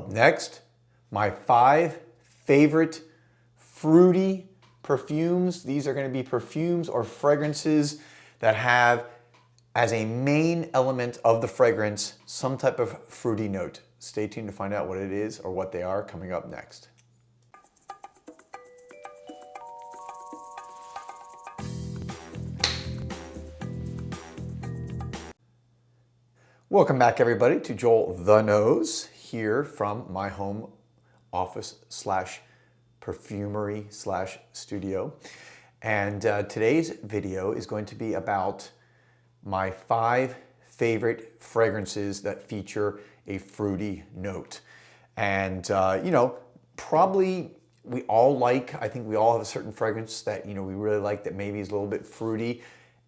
Up next, my 5 favorite fruity perfumes. These are going to be perfumes or fragrances that have as a main element of the fragrance some type of fruity note. Stay tuned to find out what it is or what they are coming up next. Welcome back, everybody, to Joel the Nose here from my home office slash perfumery slash studio. And today's video is going to be about my 5 favorite fragrances that feature a fruity note. And, probably we all like, I think we all have a certain fragrance that, we really like that maybe is a little bit fruity.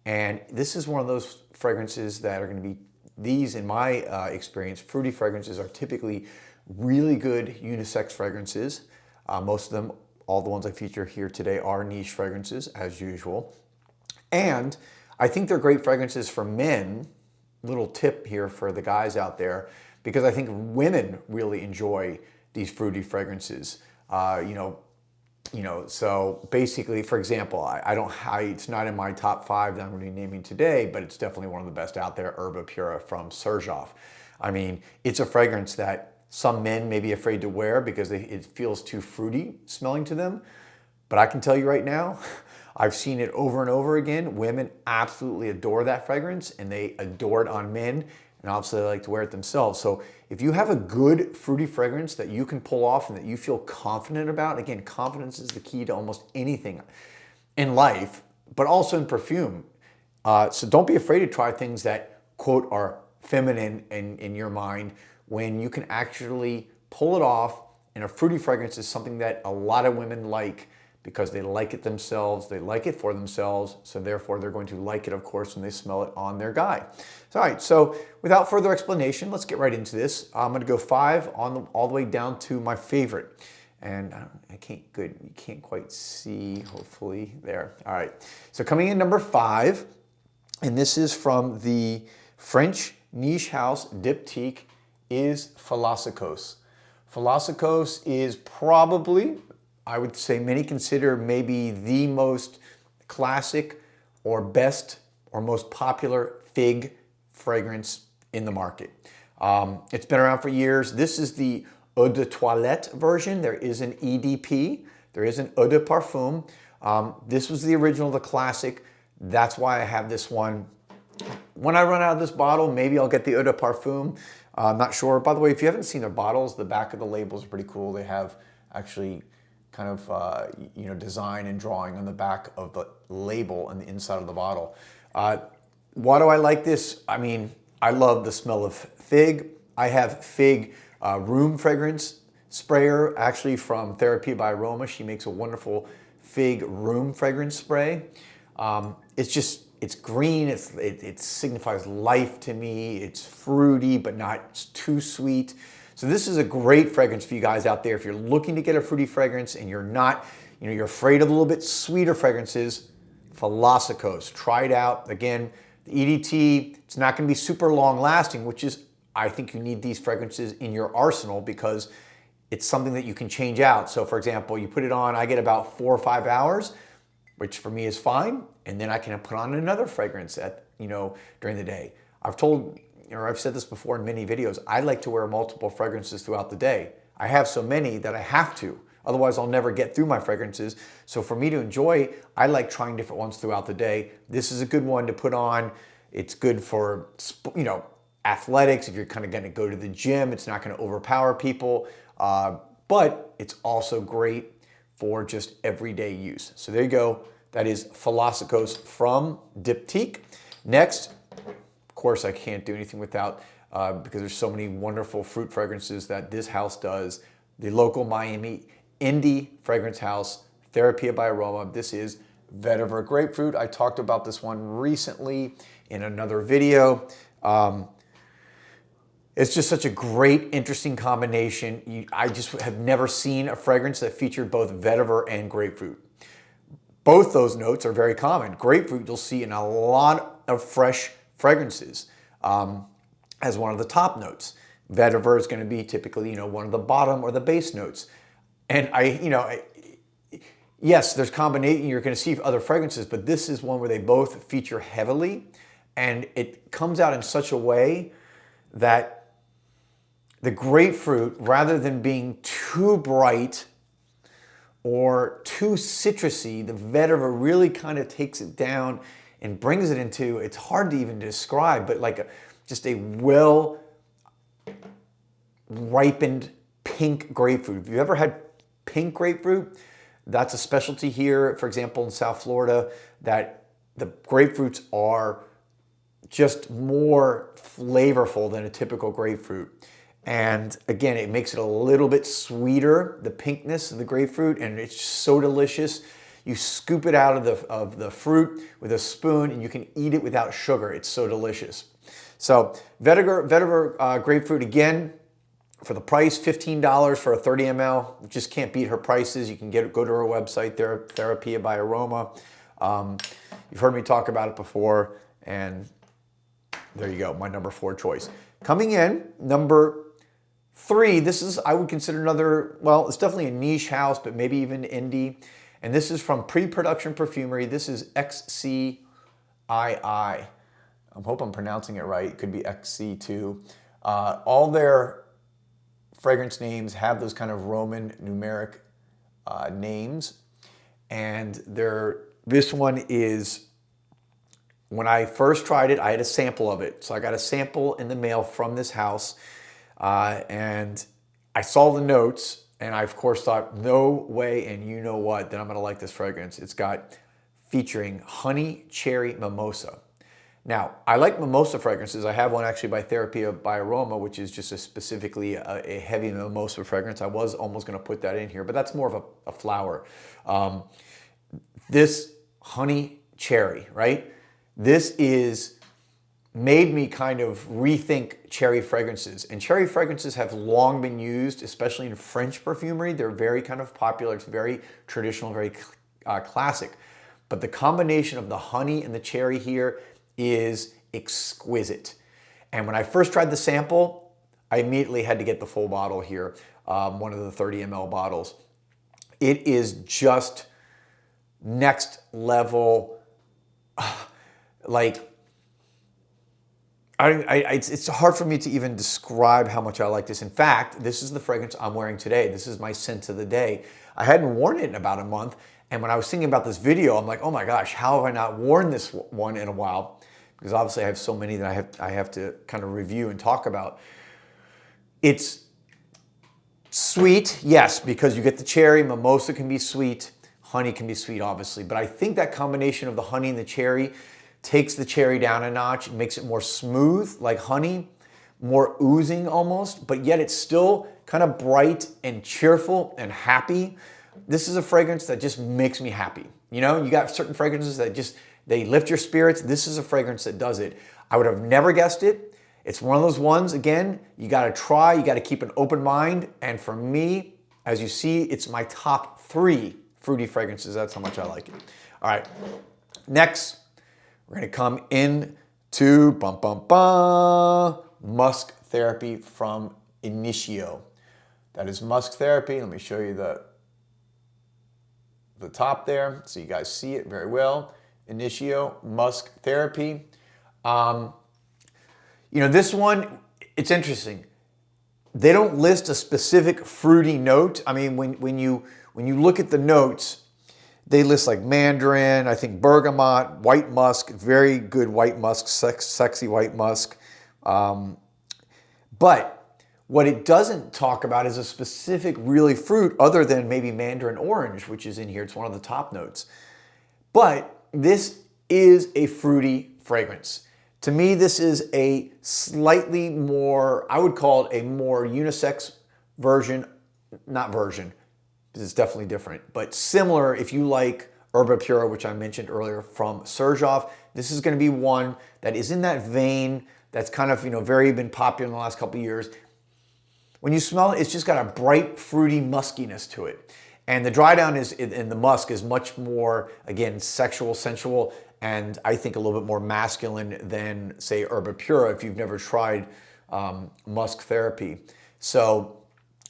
And this is one of those fragrances that are going to be, these in my experience, fruity fragrances are typically really good unisex fragrances. Most of them, all the ones I feature here today, are niche fragrances as usual. And I think they're great fragrances for men. Little tip here for the guys out there, because I think women really enjoy these fruity fragrances. So basically, for example, it's not in my top 5 that I'm going to be naming today, but it's definitely one of the best out there, Herba Pura from Serjoff. I mean, it's a fragrance that some men may be afraid to wear because it feels too fruity smelling to them. But I can tell you right now, I've seen it over and over again. Women absolutely adore that fragrance, and they adore it on men, and obviously they like to wear it themselves. So if you have a good fruity fragrance that you can pull off and that you feel confident about, again, confidence is the key to almost anything in life, but also in perfume. So don't be afraid to try things that, quote, are feminine in your mind when you can actually pull it off. And a fruity fragrance is something that a lot of women like because they like it themselves, they like it for themselves, so therefore they're going to like it, of course, when they smell it on their guy. All right, so without further explanation, let's get right into this. I'm gonna go 5 all the way down to my favorite. And you can't quite see, hopefully, there. All right, so coming in number 5, and this is from the French niche house Diptyque, is Philosykos. Philosykos is probably, I would say many consider maybe the most classic or best or most popular fig fragrance in the market. It's been around for years. This is the Eau de Toilette version. There is an EDP. There is an Eau de Parfum. This was the original, the classic. That's why I have this one. When I run out of this bottle, maybe I'll get the Eau de Parfum. I'm not sure. By the way, if you haven't seen their bottles, the back of the labels are pretty cool. They have actually kind of design and drawing on the back of the label and the inside of the bottle. Why do I like this? I mean, I love the smell of fig. I have fig room fragrance sprayer, actually from Therapy by Aroma. She makes a wonderful fig room fragrance spray. It's green, it signifies life to me. It's fruity, but not too sweet. So this is a great fragrance for you guys out there. If you're looking to get a fruity fragrance and you're not, you're afraid of a little bit sweeter fragrances, Philosykos. Try it out. Again, the EDT, it's not going to be super long lasting, which is, I think you need these fragrances in your arsenal because it's something that you can change out. So for example, you put it on, I get about 4 or 5 hours, which for me is fine. And then I can put on another fragrance during the day. I've said this before in many videos, I like to wear multiple fragrances throughout the day. I have so many that I have to, otherwise I'll never get through my fragrances. So for me to enjoy, I like trying different ones throughout the day. This is a good one to put on. It's good for, athletics. If you're kind of gonna go to the gym, it's not gonna overpower people, but it's also great for just everyday use. So there you go. That is Philosykos from Diptyque. Next, of course, I can't do anything without, because there's so many wonderful fruit fragrances that this house does. The local Miami indie fragrance house, Therapy by Aroma. This is Vetiver Grapefruit. I talked about this one recently in another video. It's just such a great, interesting combination. I just have never seen a fragrance that featured both vetiver and grapefruit. Both those notes are very common. Grapefruit you'll see in a lot of fresh fragrances as one of the top notes. Vetiver is going to be typically, one of the bottom or the base notes. And yes, there's combination, you're going to see other fragrances, but this is one where they both feature heavily, and it comes out in such a way that the grapefruit, rather than being too bright or too citrusy, the vetiver really kind of takes it down and brings it into, it's hard to even describe, but like just a well ripened pink grapefruit. If you've ever had pink grapefruit, that's a specialty here, for example, in South Florida, that the grapefruits are just more flavorful than a typical grapefruit. And again, it makes it a little bit sweeter, the pinkness of the grapefruit, and it's so delicious. You scoop it out of the fruit with a spoon, and you can eat it without sugar. It's so delicious. So vetiver grapefruit, again, for the price, $15 for a 30 ml. You just can't beat her prices. You can go to her website, Therapia by Aroma. You've heard me talk about it before, and there you go, my number 4 choice. Coming in, number 3, this is, I would consider another, well, it's definitely a niche house, but maybe even indie. And this is from Pre-Production Perfumery. This is XCII. I hope I'm pronouncing it right. It could be XC2. All their fragrance names have those kind of Roman numeric names. And this one is, when I first tried it, I had a sample of it. So I got a sample in the mail from this house. And I saw the notes, and I of course thought, no way, and you know what, that I'm gonna like this fragrance. It's got featuring honey cherry mimosa. Now, I like mimosa fragrances. I have one actually by Therapia by Aroma, which is just specifically a heavy mimosa fragrance. I was almost gonna put that in here, but that's more of a flower. This honey cherry, right? This is made me kind of rethink cherry fragrances. And cherry fragrances have long been used, especially in French perfumery. They're very kind of popular. It's very traditional, very classic. But the combination of the honey and the cherry here is exquisite. And when I first tried the sample, I immediately had to get the full bottle here, one of the 30 ml bottles. It is just next level, like, it's hard for me to even describe how much I like this. In fact, this is the fragrance I'm wearing today. This is my scent of the day. I hadn't worn it in about a month, and when I was thinking about this video, I'm like, oh my gosh, how have I not worn this one in a while? Because obviously I have so many that I have to kind of review and talk about. It's sweet, yes, because you get the cherry. Mimosa can be sweet. Honey can be sweet, obviously. But I think that combination of the honey and the cherry takes the cherry down a notch. It makes it more smooth, like honey, more oozing almost, but yet it's still kind of bright and cheerful and happy. This is a fragrance that just makes me happy. You know, you got certain fragrances that just, they lift your spirits. This is a fragrance that does it. I would have never guessed it. It's one of those ones, again, you gotta try, you gotta keep an open mind. And for me, as you see, it's my top 3 fruity fragrances. That's how much I like it. All right, next, we're gonna come in to Musk Therapy from Initio. That is Musk Therapy. Let me show you the top there so you guys see it very well. Initio, Musk Therapy. You know, this one, it's interesting. They don't list a specific fruity note. I mean, when you look at the notes, they list like mandarin, I think bergamot, white musk, very good white musk, sexy white musk. But what it doesn't talk about is a specific really fruit other than maybe mandarin orange, which is in here. It's one of the top notes. But this is a fruity fragrance. To me, this is a slightly more, I would call it a more unisex version, not version, because it's definitely different, but similar if you like Herba Pura, which I mentioned earlier from Serjoff. This is gonna be one that is in that vein that's kind of, very been popular in the last couple of years. When you smell it, it's just got a bright, fruity muskiness to it. And the dry down in the musk is much more, again, sexual, sensual, and I think a little bit more masculine than, say, Herba Pura if you've never tried musk therapy. So,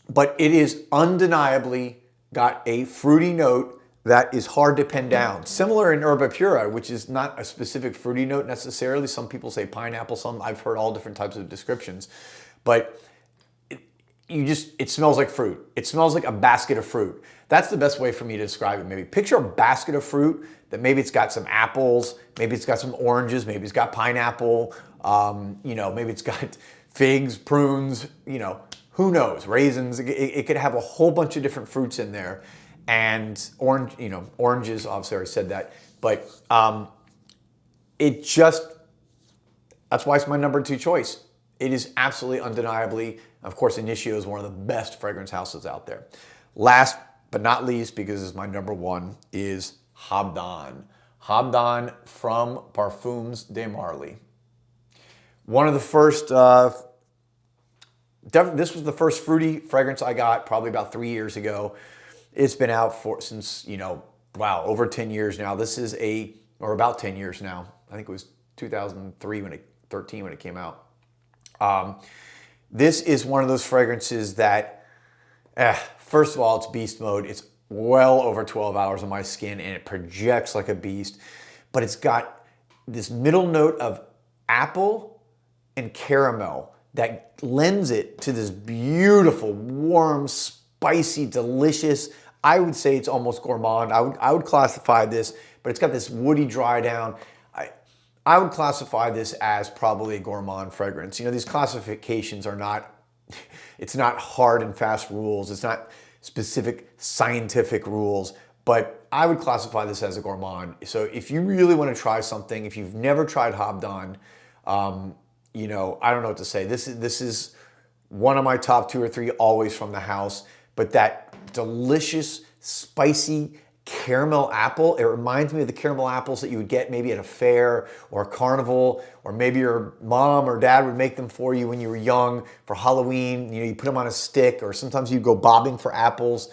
but it is undeniably got a fruity note that is hard to pin down. Similar in Herba Pura, which is not a specific fruity note necessarily. Some people say pineapple, I've heard all different types of descriptions. But it smells like fruit. It smells like a basket of fruit. That's the best way for me to describe it. Maybe picture a basket of fruit that maybe it's got some apples, maybe it's got some oranges, maybe it's got pineapple, maybe it's got figs, prunes, who knows, raisins. It could have a whole bunch of different fruits in there. And oranges, obviously I already said that, but that's why it's my number 2 choice. It is absolutely undeniably, of course, Initio is one of the best fragrance houses out there. Last but not least, because it's my number 1, is Habdan. Habdan from Parfums de Marly. One of the first, this was the first fruity fragrance I got probably about 3 years ago. It's been out since, over 10 years now. This is or about 10 years now. I think it was 2013 when it came out. This is one of those fragrances that, first of all, it's beast mode. It's well over 12 hours on my skin and it projects like a beast, but it's got this middle note of apple and caramel that lends it to this beautiful, warm, spicy, delicious, I would say it's almost gourmand. I would classify this, but it's got this woody dry down. I would classify this as probably a gourmand fragrance. These classifications are not, it's not hard and fast rules. It's not specific scientific rules, but I would classify this as a gourmand. So if you really want to try something, if you've never tried Habdan, I don't know what to say. This is one of my top 2 or 3 always from the house, but that delicious, spicy caramel apple. It reminds me of the caramel apples that you would get maybe at a fair or a carnival, or maybe your mom or dad would make them for you when you were young for Halloween. You put them on a stick, or sometimes you go bobbing for apples.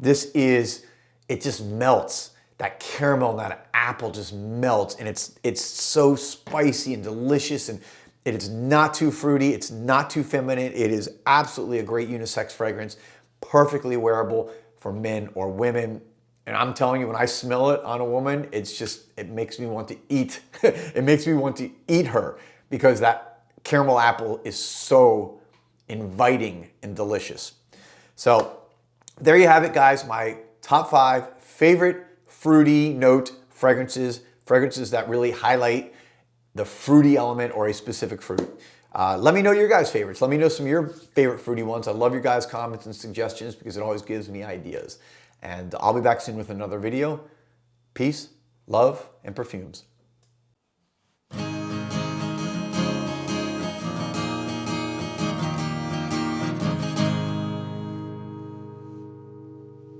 It just melts. That caramel and that apple just melts, and it's so spicy and delicious, and it is not too fruity. It's not too feminine. It is absolutely a great unisex fragrance, perfectly wearable for men or women. And I'm telling you, when I smell it on a woman, it makes me want to eat. It makes me want to eat her, because that caramel apple is so inviting and delicious. So there you have it, guys. My top 5 favorite fruity note fragrances that really highlight the fruity element or a specific fruit. Let me know your guys' favorites. Let me know some of your favorite fruity ones. I love your guys' comments and suggestions because it always gives me ideas. And I'll be back soon with another video. Peace, love, and perfumes.